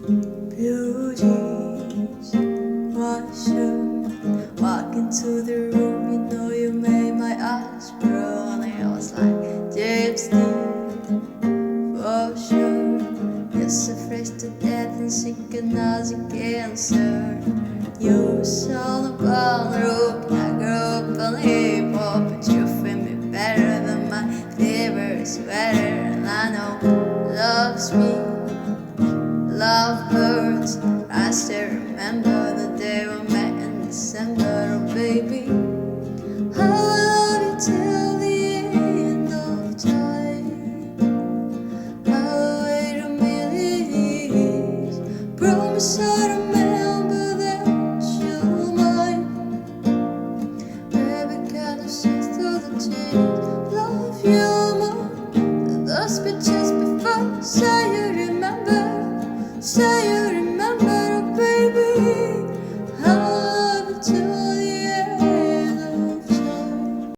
Blue jeans, white shirt. Walk into the room, you know you made my eyes burn. It was like James Dean, for sure. You're so fresh to death and synchronizing cancer. You saw the ball rope, I grew up on hip hop, but you fit me better than my favorite sweater. And I know love's me. Love hurts. I still remember the day we met in December, oh baby. I will love you till the end of time. I will wait a million years. Promise I remember that you're mine. Baby, can you see through the tears? Love you more than those pictures before. Say you remember. Say